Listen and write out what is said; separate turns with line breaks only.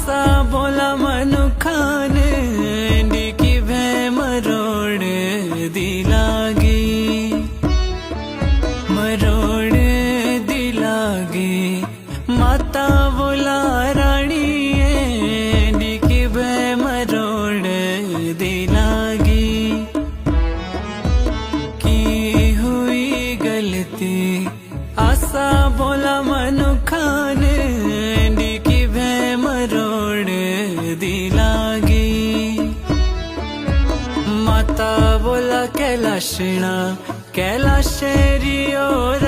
आसा बोला मनुखाने की भे मरोड़ दी लागी, मरोड़ दी लागी। माता बोला रानी की भे मरोड़ दी लागी। की हुई गलती आसा बोला मनुखाने की भे मरोड़ दी लागी। माता बोला कैलाशना कैलाशेरी और